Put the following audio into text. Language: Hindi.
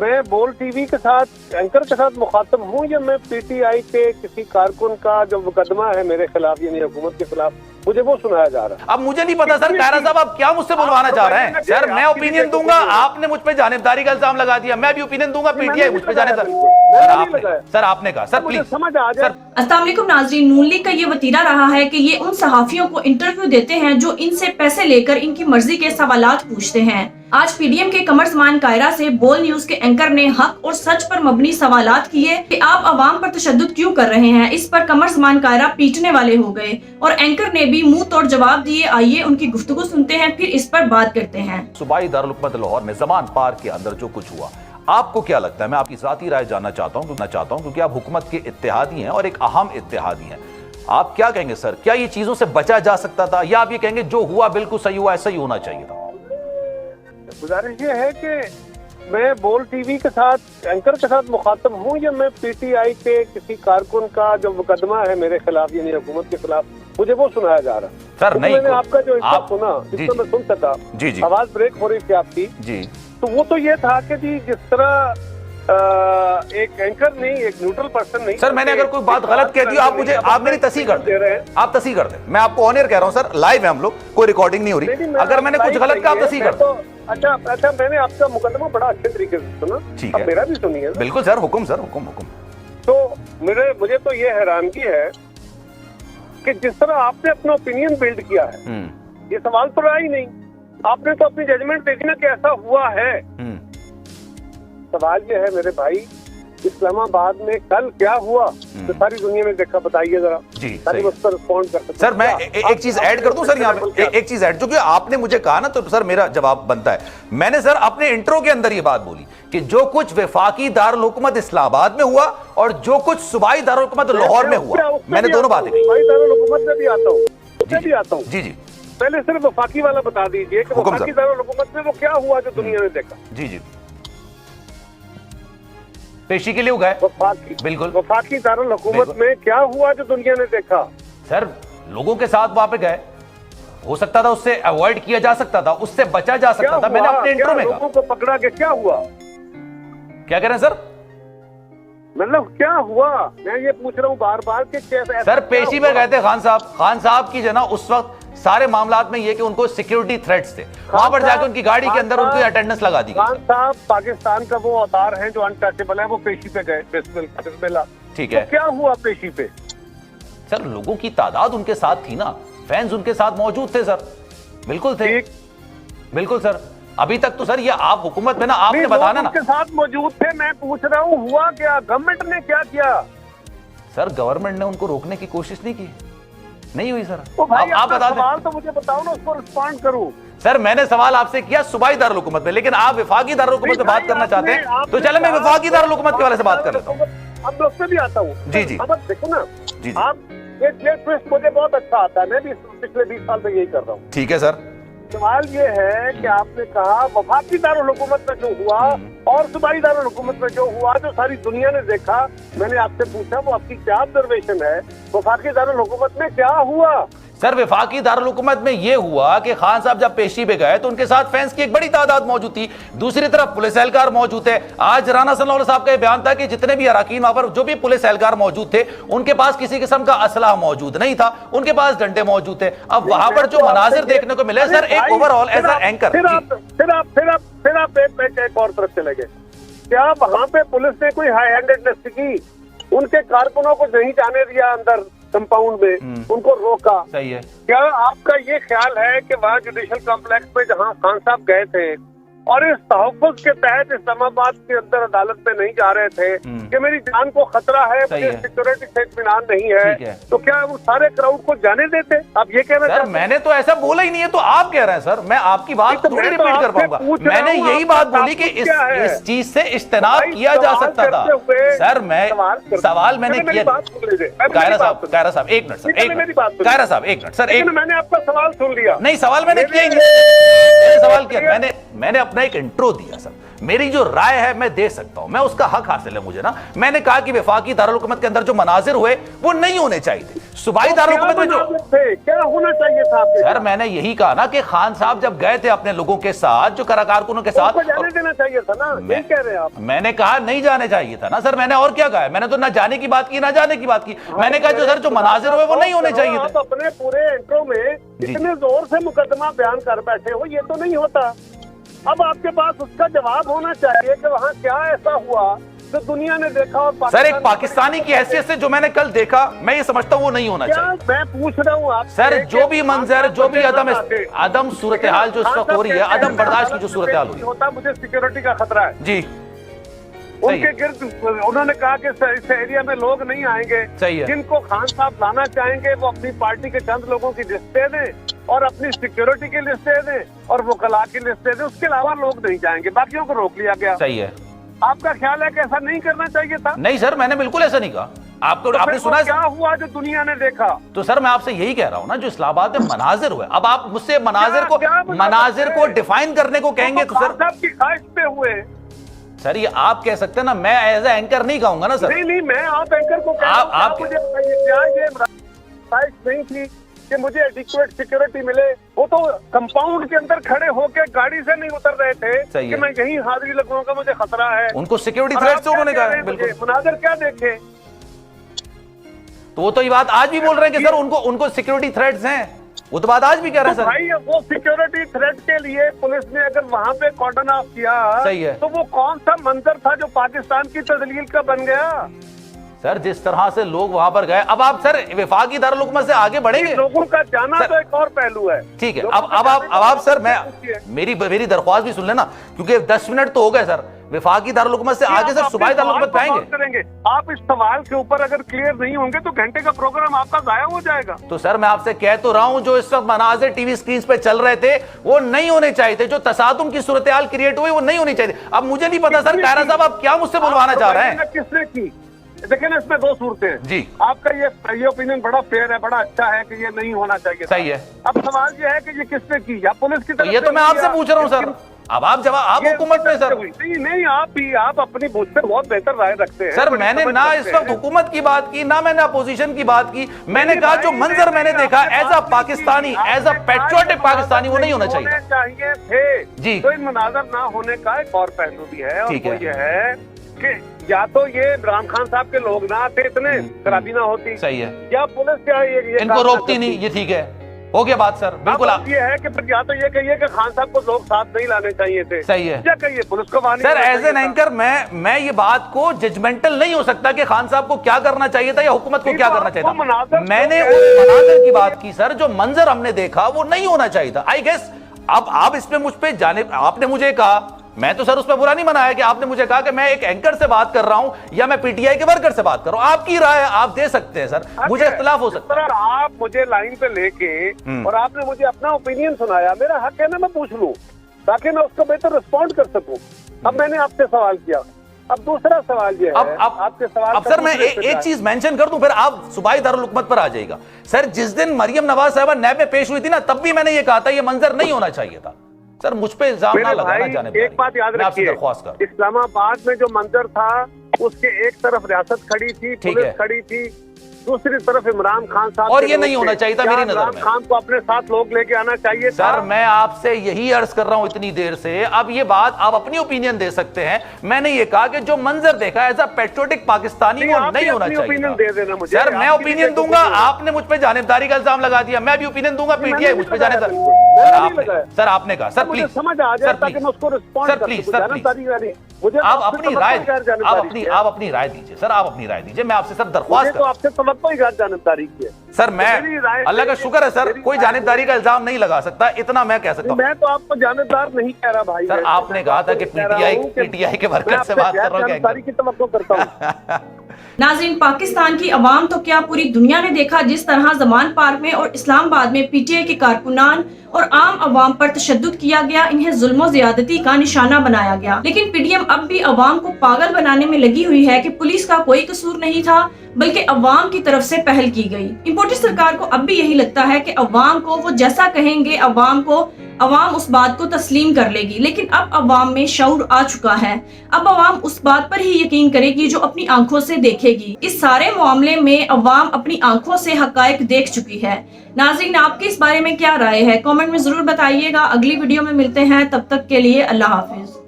मैं बोल टीवी के साथ एंकर के साथ मुखातब हूँ या मैं पीटीआई के किसी कारकुन का जो मुकदमा है मेरे खिलाफ यानी हुकूमत के खिलाफ मुझे वो सुनाया जा रहा है? अब मुझे नहीं पता सर, कायरा साहब आप क्या मुझसे बुलवाना चाह रहे हैं? सर मैं ओपिनियन दूंगा, आपने मुझ पे जानिबदारी का इल्जाम लगा दिया, मैं भी ओपिनियन दूंगा, पीटीआई मुझ पे सर आपने कहा सर प्लीज समझ आ जाए। अस्सलाम वालेकुम नाज़रीन, नून लीग का ये वतीरा रहा है कि ये उन सहाफियों को इंटरव्यू देते हैं जो इनसे पैसे लेकर इनकी मर्जी के सवालात पूछते हैं। आज पीडीएम के कमर ज़मान कायरा से बोल न्यूज के एंकर ने हक और सच पर मबनी सवालात किए कि आप अवाम पर तशद्दुद क्यों कर रहे हैं। इस पर कमर ज़मान कायरा पीटने वाले हो गए और एंकर ने भी मुंह तोड़ जवाब दिए। आइए उनकी गुफ्तगू सुनते हैं, फिर इस पर बात करते हैं। सूबाई दारुल हुकूमत लाहौर में ज़मान पार्क के अंदर जो कुछ हुआ, आपको क्या लगता है? मैं आपकी ज़ाती राय जानना चाहता हूं क्योंकि आप हुकूमत के इत्तेहादी हैं और एक अहम इत्तेहादी हैं। आप क्या कहेंगे सर, क्या ये चीजों से बचा जा सकता था या आप ये कहेंगे जो हुआ बिल्कुल सही हुआ, ऐसा ही होना चाहिए था? गुजारिश ये है कि मैं बोल टीवी के साथ एंकर के साथ मुखातब हूँ या मैं पीटीआई के किसी कारकुन का जो मुकदमा है मेरे खिलाफ यानी हुकूमत के खिलाफ मुझे वो सुनाया जा रहा है? सर नहीं, मैंने आपका जो हिस्सा सुना जिसको मैं सुन सका, जी आवाज ब्रेक हो रही थी आपकी जी, तो वो तो ये था कि जी जिस तरह एक एंकर नहीं, एक न्यूट्रल पर्सन नहीं। सर मैंने अगर कोई बात गलत कह दी आप मेरी तस्हीह कर दें, आप तस्हीह कर दें। मैं आपको ऑन एयर कह रहा हूं सर, लाइव है हम लोग, कोई रिकॉर्डिंग नहीं हो रही। अगर मैंने कुछ गलत कहा आप तस्हीह कर दें। अच्छा मैंने आपका मुकदमा बड़ा अच्छे तरीके से सुना, ठीक है, है, मेरा भी सुनिए। बिल्कुल सर, हुक्म सर, हुक्म। तो मुझे तो ये हैरानगी है कि जिस तरह आपने अपना ओपिनियन बिल्ड किया है, ये सवाल तो रहा ही नहीं। आपने तो अपनी जजमेंट देखी ना कि ऐसा हुआ है। सवाल ये है मेरे भाई, इस्लामाबाद में कल क्या हुआ तो सारी दुनिया में देखा, बताइए जरा जी। सारी उस पर रिस्पॉन्ड कर सकते। सर मैं एक चीज ऐड कर दूं सर, यहाँ पे एक चीज ऐड, जो कि आपने मुझे कहा ना तो सर मेरा जवाब बनता है। मैंने सर अपने इंट्रो के अंदर ये बात बोली कि जो कुछ वफाकी दारुल हुकूमत इस्लामाबाद में हुआ और जो कुछ सूबाई दारुल हुकूमत लाहौर में हुआ, मैंने दोनों बातें कही। सूबाई दारुल हुकूमत में भी आता हूँ, जी जी। पहले सिर्फ वफाकी वाला बता दीजिए कि वफाकी दारुल हुकूमत में वो क्या हुआ जो दुनिया ने देखा। जी जी, पेशी के लिए उगाए बिल्कुल। वफाकी दारुल हुकूमत में क्या हुआ जो दुनिया ने देखा? सर लोगों के साथ वहां पे गए, हो सकता था उससे अवॉइड किया जा सकता था, उससे बचा जा सकता था। मैंने अपने इंट्रो में लोगों को पकड़ा के क्या हुआ? क्या कह रहे हैं सर? मतलब क्या हुआ, मैं ये पूछ रहा हूँ बार बार कि कैसे? सर पेशी में गए थे खान साहब की जना उस वक्त सारे मामलात में ये कि उनको सिक्योरिटी थ्रेट्स थे, वहां पर जाकर उनकी गाड़ी के अंदर उनकी अटेंडेंस लगा दी गई। खान साहब पाकिस्तान का वो अवतार है जो अनटचेबल है, वो पेशी पे गए, बिस्मिल्लाह, ठीक है। तो क्या हुआ पेशी पे? सर लोगों की तादाद उनके साथ थी ना, फैंस उनके साथ मौजूद थे सर, बिल्कुल थे, बिल्कुल सर। अभी तक तो सर ये आप हुकूमत में ना, आपने बताना ना उनके साथ मौजूद थे। मैं पूछ रहा हूँ हुआ क्या, गवर्नमेंट ने क्या किया? सर गवर्नमेंट ने उनको रोकने की कोशिश नहीं की, नहीं हुई सर। आप बता सवाल तो मुझे बताओ ना, उसको रिस्पॉन्ड करूं। सर मैंने सवाल आपसे किया सूबाई दारुल हुकूमत में, लेकिन आप वफाकी दारुल हुकूमत में बात करना चाहते हैं तो चले मैं वफाकी दारुल हुकूमत के वाले से बात कर लेता हूँ। अब मैं उससे भी आता हूँ। जी जी, अब देखो ना जी आप, ये ट्विस्ट मुझे बहुत अच्छा आता है, मैं भी पिछले 20 साल से यही कर रहा हूँ। ठीक है सर। सवाल ये है कि आपने कहा वफाकी दारुल हुकूमत में जो हुआ और सूबाई दारुल हुकूमत में जो हुआ जो सारी दुनिया ने देखा, मैंने आपसे पूछा वो आपकी क्या ऑब्जर्वेशन है, वफाकी दारुल हुकूमत में क्या हुआ? सर वफाकी दारुल हुकूमत में यह हुआ कि खान साहब जब पेशी पे गए तो उनके साथ फैंस की एक बड़ी तादाद मौजूद थी, दूसरी तरफ पुलिस एहलकार मौजूद थे। आज राना सल्लल्लाहु साहब का यह बयान था कि जितने भी अराकीन वहां पर जो भी पुलिस एहलकार मौजूद थे उनके पास किसी किस्म का असला मौजूद नहीं था, उनके पास डंडे मौजूद थे। अब वहां पर जो मनाजिर देखने को मिले सर, एक ओवरऑल एज अ एंकर, फिर आप एक और तरफ चले गए। क्या वहां पे पुलिस ने कोई हाई हैंडेडनेस की? उनके कारकुनों को नहीं जाने दिया अंदर कंपाउंड में, उनको रोका। सही है। क्या आपका ये ख्याल है कि वहाँ जुडिशल कॉम्प्लेक्स पे जहाँ खान साहब गए थे और इस तहफ़्फ़ुज़ के तहत इस्लामाबाद के अंदर अदालत में नहीं जा रहे थे कि मेरी जान को खतरा है, मुझे सिक्योरिटी से इत्मीनान नहीं है, तो क्या वो सारे क्राउड को जाने देते? आप ये कहना सर मैंने तो ऐसा बोला ही नहीं है, तो आप कह रहे हैं सर, मैं आपकी बात थोड़ी रिपीट कर पाऊंगा। मैंने यही बात बोली कि इस चीज से इज्तिनाब किया जा सकता था। सर मैं सवाल मैंने किया। कायरा साहब एक मिनट सर, कायरा साहब एक मिनट सर, मैंने आपका सवाल सुन लिया। नहीं सवाल मैंने किया ही नहीं, सवाल किया मैंने अपना एक इंट्रो दिया सर, मेरी जो राय है मैं दे सकता हूं, मैं उसका हक हासिल है मुझे ना। मैंने कहा कि वफाकी दारुल हुकूमत के अंदर जो मनाजिर हुए वो नहीं होने चाहिए थे। सूबाई दारुल हुकूमत में जो क्या होना चाहिए था सर, मैंने यही कहा ना कि खान साहब जब गए थे अपने लोगों के साथ, जो कारकुनों के साथ, जाने देना चाहिए था ना। नहीं कह रहे आप? मैंने कहा नहीं जाने चाहिए था ना सर। मैंने और क्या कहा? मैंने तो ना जाने की बात की ना जाने की बात की। मैंने कहा जो सर जो मनाजिर हुए वो नहीं होने चाहिए थे। आप अपने पूरे इंट्रो में इतने जोर से मुकदमा बयान कर बैठे हो, ये तो नहीं होता। अब आपके पास उसका जवाब होना चाहिए कि वहाँ क्या ऐसा हुआ जो दुनिया ने देखा। और सर एक पाकिस्तानी की हैसियत से जो मैंने कल देखा, मैं ये समझता हूँ वो नहीं होना चाहिए। मैं पूछ रहा हूँ आप सर, जो भी मंजर, जो भी अदम सूरत हाल जो इस वक्त हो रही है, अदम बर्दाश्त की जो सूरत हाल हो रही होता, मुझे सिक्योरिटी का खतरा है जी। उनके गिर्द उन्होंने कहा कि इस एरिया में लोग नहीं आएंगे। सही है। जिनको खान साहब लाना चाहेंगे वो अपनी पार्टी के चंद लोगों की लिस्ट दे दें और अपनी सिक्योरिटी की लिस्ट दे दें और वो कला की लिस्ट दे दें। उसके अलावा लोग नहीं जाएंगे, बाकियों को रोक लिया गया। सही है। आपका ख्याल है कि ऐसा नहीं करना चाहिए था? नहीं सर, मैंने बिल्कुल ऐसा नहीं कहा। आपको आपने सुना क्या हुआ जो दुनिया ने देखा? तो सर मैं आपसे यही कह रहा हूं ना, जो इस्लामाबाद में मनाजिर हुए, अब आप मुझसे मनाजिर को डिफाइन करने को कहेंगे तो सर साहब की ख्वाहिश पे हुए। सर ये आप कह सकते हैं ना, मैं एज ए एंकर नहीं कहूंगा ना सर। नहीं, मैं आप एंकर को आप मुझे क्या ये ख्वाहिश नहीं थी कि मुझे एडिक्वेट सिक्योरिटी मिले? वो तो कंपाउंड के अंदर खड़े होकर गाड़ी से नहीं उतर रहे थे कि मैं यहीं हाजिरी लगाऊंगा, मुझे खतरा है। उनको सिक्योरिटी थ्रेट से उन्होंने कहा। बिल्कुल। मुनाजिर क्या देखे? तो वो तो ये बात आज भी बोल रहे हैं कि सर उनको सिक्योरिटी थ्रेट्स हैं। वो तो बात आज भी कह रहे हैं सर। भाई वो सिक्योरिटी थ्रेट के लिए पुलिस ने अगर वहां पे कॉर्डन ऑफ किया, सही है, तो वो कौन सा मंजर था जो पाकिस्तान की तजलील का बन गया? सर जिस तरह से लोग वहां पर गए, अब आप सर वफाकी दारुल हुकूमत से आगे बढ़ेंगे। लोगों का जाना तो एक और पहलू है। ठीक है, अब आप सर मैं मेरी दरख्वास्त भी सुन लेना, क्योंकि 10 मिनट तो हो गए सर। वफाकी दारुल हुकूमत से आगे सर सूबाई दारुल हुकूमत पे आएंगे। आप इस सवाल के ऊपर अगर क्लियर नहीं होंगे तो घंटे का प्रोग्राम आपका जाया हो जाएगा। तो सर मैं आपसे कह तो रहा हूं, जो इस वक्त मनाजिर टीवी स्क्रीन पे चल रहे थे वो नहीं होने चाहिए थे। जो तसादुम की सूरत हाल क्रिएट हुई वो नहीं होनी चाहिए। अब मुझे नहीं पता सर कायरा साहब आप क्या मुझसे बुलवाना चाह रहे हैं? किसने की? देखिए ना, इसमें दो सूरतें हैं जी। आपका ये ओपिनियन बड़ा फेयर है, बड़ा अच्छा है कि ये नहीं होना चाहिए। सही है। अब सवाल ये है कि ये किसने की? या पुलिस की तरफ? ये तो मैं आपसे पूछ रहा हूँ सर। अब आप जवाब, आप हुकूमत में सर। नहीं, आप अपनी मुझसे बहुत बेहतर राय रखते हैं सर। मैंने ना इस वक्त हुकूमत की बात की, ना मैंने अपोजिशन की बात की। मैंने कहा जो मंजर मैंने देखा as a Pakistani, as a patriotic Pakistani, वो नहीं होना चाहिए थे जी। तो इन मनाजर ना होने का एक और पहलू भी है, और वो ये है कि या तो ये इमरान खान साहब के लोग ना आते, इतने खराबी ना होती। सही है। या पुलिस क्या इनको रोकती नहीं। ये ठीक है, हो गया बात सर। बिल्कुल। आप ये है कि या तो ये कहिए कि खान साहब को लोग साथ नहीं लाने चाहिए थे। सही है। क्या कहिए पुलिस को सर एज एन एंकर मैं ये बात को जजमेंटल नहीं हो सकता कि खान साहब को क्या करना चाहिए था या हुकूमत को क्या करना चाहिए था। मैंने उस मनाजिर की बात की सर, जो मंजर हमने देखा वो नहीं होना चाहिए था। आई गेस अब आप इसमें मुझ पे जाने, आपने मुझे कहा, मैं तो सर उस पर बुरा नहीं मनाया कि आपने मुझे कहा कि मैं एक एंकर से बात कर रहा हूं या मैं पीटीआई के वर्कर से बात कर रहा हूं। आपकी राय आप दे सकते हैं सर, मुझे इख्तिलाफ हो सकता है। आप मुझे लाइन पे लेके और आपने मुझे अपना ओपिनियन सुनाया, मेरा हक है ना मैं पूछ लूं ताकि मैं उसको बेहतर रिस्पॉन्ड कर सकूं। अब मैंने आपसे सवाल किया, अब दूसरा सवाल ये है आपके सवाल। अब सर मैं एक चीज मेंशन कर दूं, फिर आप सूबाई दारुल हुकूमत पर आ जाएगा। सर जिस दिन मरियम नवाज साहबा नैब में पेश हुई थी ना, तब भी मैंने ये कहा था ये मंजर नहीं होना चाहिए था। सर मुझ पे इल्जाम ना लगाना जाने। एक बात याद रखिए, इस्लामाबाद में जो मंजर था उसके एक तरफ रियासत खड़ी थी, पुलिस खड़ी थी, दूसरी तरफ इमरान खान साहब, और ये नहीं होना चाहिए था मेरी नजर में। इमरान खान को अपने साथ लोग लेके आना चाहिए था। सर मैं आपसे यही अर्ज कर रहा हूं इतनी देर से। अब ये बात आप अपनी ओपिनियन दे सकते हैं। मैंने ये कहा कि जो मंजर देखा एज अ पैट्रियोटिक पाकिस्तानी वो नहीं होना चाहिए। सर मैं ओपिनियन दूंगा, आपने मुझ पे जानिबदारी का इल्जाम लगा दिया, मैं भी ओपिनियन दूंगा, पीटीआई मुझ पे जानिबदारी। सर आपने कहा सर प्लीज, समझ आ जाए ताकि मैं उसको respond sir please, sir please आप अपनी राय, आप अपनी राय दीजिए सर, आप अपनी राय दीजिए। मैं आपसे सर दरख्वास्त तो आपसे जानबदारी की है सर। मैं अल्लाह का शुक्र है सर, कोई जानिबदारी का इल्जाम नहीं लगा सकता, इतना मैं कह सकता हूं। मैं तो आपको जानिबदार नहीं कह रहा भाई। सर आपने कहा था कि पीटीआई के वर्कर से बात कर रहा हूं, जानिबदारी की तवक्को करता हूं। नाज़रीन, पाकिस्तान की अवाम तो क्या पूरी दुनिया ने देखा जिस तरह जमान पार्क में और इस्लामाबाद में पीटीआई के कारकुनान और आम अवाम पर तशद्दुद किया गया, इन्हें जुल्म और ज्यादती का निशाना बनाया गया। लेकिन पीडीएम अब भी अवाम को पागल बनाने में लगी हुई है कि पुलिस का कोई कसूर नहीं था, बल्कि अवाम की तरफ से पहल की गई। इम्पोर्टेड सरकार को अब भी यही लगता है कि अवाम को वो जैसा कहेंगे अवाम को अवाम उस बात को तस्लीम कर लेगी। लेकिन अब अवाम में शऊर आ चुका है। अब अवाम उस बात पर ही यकीन करेगी जो अपनी आंखों से देखेगी। इस सारे मामले में अवाम अपनी आंखों से हकायक देख चुकी है। नाज़रीन, आपकी इस बारे में क्या राय है? कमेंट में जरूर बताइएगा। अगली वीडियो में मिलते हैं, तब तक के लिए अल्लाह हाफिज।